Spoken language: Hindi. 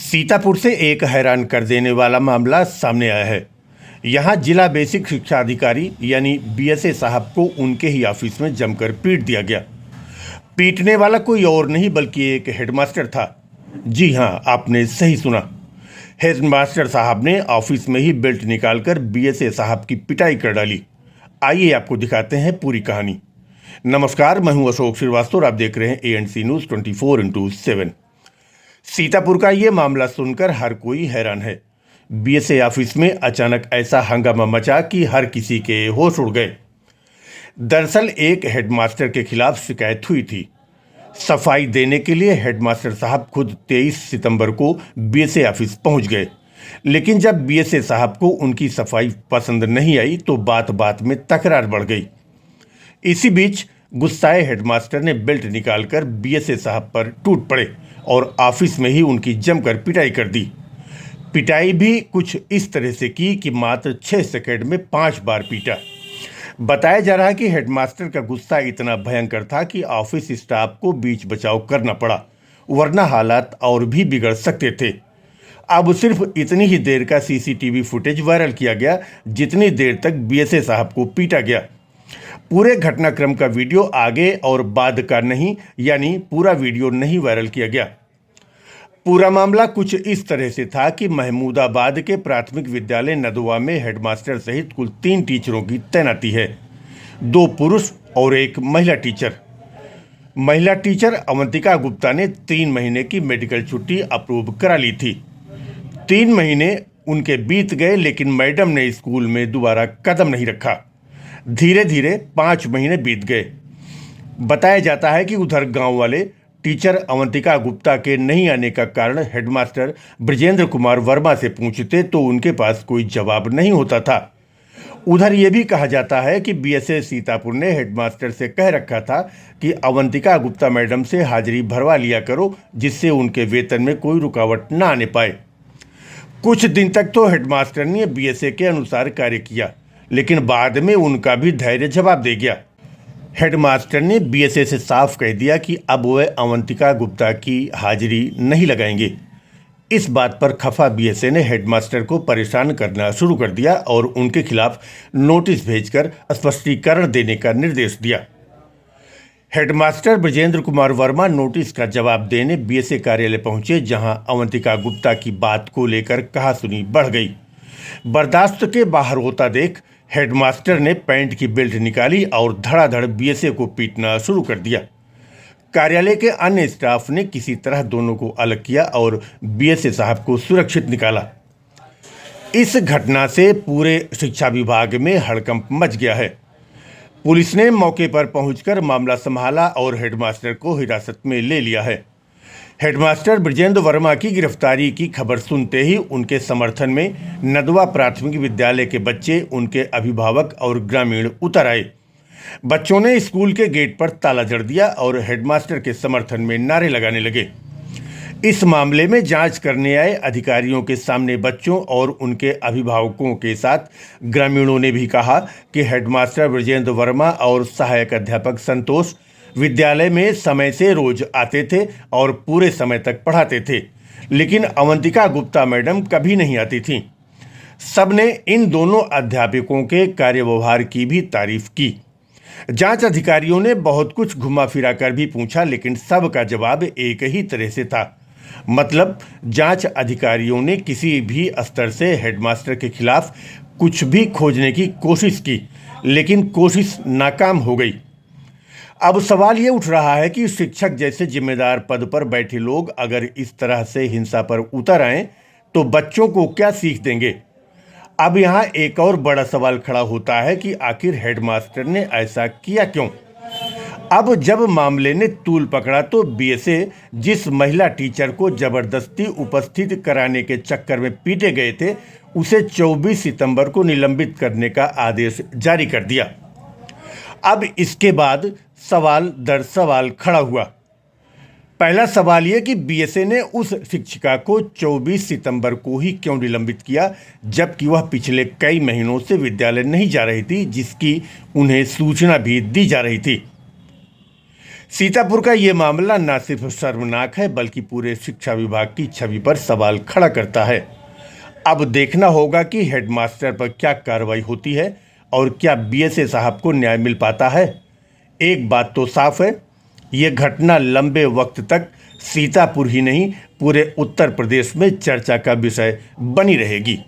सीतापुर से एक हैरान कर देने वाला मामला सामने आया है। यहां जिला बेसिक शिक्षा अधिकारी यानी बीएसए साहब को उनके ही ऑफिस में जमकर पीट दिया गया। पीटने वाला कोई और नहीं बल्कि एक हेडमास्टर था। जी हां, आपने सही सुना। हेडमास्टर साहब ने ऑफिस में ही बेल्ट निकालकर बीएसए साहब की पिटाई कर डाली। आइए आपको दिखाते हैं पूरी कहानी। नमस्कार, मैं हूं अशोक श्रीवास्तव और आप देख रहे हैं एएनसी न्यूज़ 24x7। सीतापुर का ये मामला सुनकर हर कोई हैरान है। बीएसए ऑफिस में अचानक ऐसा हंगामा मचा कि हर किसी के होश उड़ गए। दरअसल एक हेडमास्टर के खिलाफ शिकायत हुई थी। सफाई देने के लिए हेडमास्टर साहब खुद 23 सितंबर को बीएसए ऑफिस पहुंच गए, लेकिन जब बीएसए साहब को उनकी सफाई पसंद नहीं आई तो बात बात में तकरार बढ़ गई। इसी बीच गुस्साए हेडमास्टर ने बेल्ट निकालकर बीएसए साहब पर टूट पड़े और ऑफिस में ही उनकी जमकर पिटाई कर दी। पिटाई भी कुछ इस तरह से की कि मात्र 6 सेकंड में 5 बार पीटा। बताया जा रहा है कि हेडमास्टर का गुस्सा इतना भयंकर था कि ऑफिस स्टाफ को बीच बचाव करना पड़ा, वरना हालात और भी बिगड़ सकते थे। अब सिर्फ इतनी ही देर का सीसीटीवी फुटेज वायरल किया गया जितनी देर तक बीएसए साहब को पीटा गया। पूरे घटनाक्रम का वीडियो आगे और बाद का नहीं, यानी पूरा वीडियो नहीं वायरल किया गया। पूरा मामला कुछ इस तरह से था कि महमूदाबाद के प्राथमिक विद्यालय नदवा में हेडमास्टर सहित कुल 3 टीचरों की तैनाती है। 2 पुरुष और 1 महिला टीचर। महिला टीचर अवंतिका गुप्ता ने 3 महीने की मेडिकल छुट्टी अप्रूव करा ली थी। 3 महीने उनके बीत गए, लेकिन मैडम ने स्कूल में दोबारा कदम नहीं रखा। धीरे धीरे 5 महीने बीत गए। बताया जाता है कि उधर गांव वाले टीचर अवंतिका गुप्ता के नहीं आने का कारण हेडमास्टर ब्रजेंद्र कुमार वर्मा से पूछते तो उनके पास कोई जवाब नहीं होता था। उधर ये भी कहा जाता है कि बीएसए सीतापुर ने हेडमास्टर से कह रखा था कि अवंतिका गुप्ता मैडम से हाजिरी भरवा लिया करो, जिससे उनके वेतन में कोई रुकावट न आने पाए। कुछ दिन तक तो हेडमास्टर ने बीएसए के अनुसार कार्य किया, लेकिन बाद में उनका भी धैर्य जवाब दे गया। हेडमास्टर ने बीएसए से साफ कह दिया कि अब वह अवंतिका गुप्ता की हाजिरी नहीं लगाएंगे। इस बात पर खफा बीएसए ने हेडमास्टर को परेशान करना शुरू कर दिया और उनके खिलाफ नोटिस भेजकर स्पष्टीकरण देने का निर्देश दिया। हेडमास्टर ब्रजेंद्र कुमार वर्मा नोटिस का जवाब देने बीएसए कार्यालय पहुंचे, जहां अवंतिका गुप्ता की बात को लेकर कहासुनी बढ़ गई। बर्दाश्त के बाहर होता देख हेडमास्टर ने पैंट की बेल्ट निकाली और धड़ाधड़ बीएसए को पीटना शुरू कर दिया। कार्यालय के अन्य स्टाफ ने किसी तरह दोनों को अलग किया और बीएसए साहब को सुरक्षित निकाला। इस घटना से पूरे शिक्षा विभाग में हड़कंप मच गया है। पुलिस ने मौके पर पहुंचकर मामला संभाला और हेडमास्टर को हिरासत में ले लिया है। हेडमास्टर ब्रजेंद्र वर्मा की गिरफ्तारी की खबर सुनते ही उनके समर्थन में नदवा प्राथमिक विद्यालय के बच्चे, उनके अभिभावक और ग्रामीण उतर आए। बच्चों ने स्कूल के गेट पर ताला जड़ दिया और हेडमास्टर के समर्थन में नारे लगाने लगे। इस मामले में जांच करने आए अधिकारियों के सामने बच्चों और उनके अभिभावकों के साथ ग्रामीणों ने भी कहा कि हेडमास्टर ब्रजेंद्र वर्मा और सहायक अध्यापक संतोष विद्यालय में समय से रोज आते थे और पूरे समय तक पढ़ाते थे, लेकिन अवंतिका गुप्ता मैडम कभी नहीं आती थीं। सबने इन दोनों अध्यापकों के कार्यव्यवहार की भी तारीफ की। जांच अधिकारियों ने बहुत कुछ घुमा फिरा कर भी पूछा, लेकिन सबका जवाब एक ही तरह से था। मतलब जांच अधिकारियों ने किसी भी स्तर से हेडमास्टर के खिलाफ कुछ भी खोजने की कोशिश की, लेकिन कोशिश नाकाम हो गई। अब सवाल ये उठ रहा है कि शिक्षक जैसे जिम्मेदार पद पर बैठे लोग अगर इस तरह से हिंसा पर उतर आएं तो बच्चों को क्या सीख देंगे। अब यहाँ एक और बड़ा सवाल खड़ा होता है कि आखिर हेडमास्टर ने ऐसा किया क्यों। अब जब मामले ने तूल पकड़ा तो बीएसए जिस महिला टीचर को जबरदस्ती उपस्थित कराने के चक्कर में पीटे गए थे, उसे 24 सितंबर को निलंबित करने का आदेश जारी कर दिया। अब इसके बाद सवाल दर सवाल खड़ा हुआ। पहला सवाल यह कि बीएसए ने उस शिक्षिका को 24 सितंबर को ही क्यों निलंबित किया, जबकि वह पिछले कई महीनों से विद्यालय नहीं जा रही थी, जिसकी उन्हें सूचना भी दी जा रही थी। सीतापुर का ये मामला न सिर्फ शर्मनाक है बल्कि पूरे शिक्षा विभाग की छवि पर सवाल खड़ा करता है। अब देखना होगा कि हेडमास्टर पर क्या कार्रवाई होती है और क्या बीएसए साहब को न्याय मिल पाता है। एक बात तो साफ है, ये घटना लंबे वक्त तक सीतापुर ही नहीं पूरे उत्तर प्रदेश में चर्चा का विषय बनी रहेगी।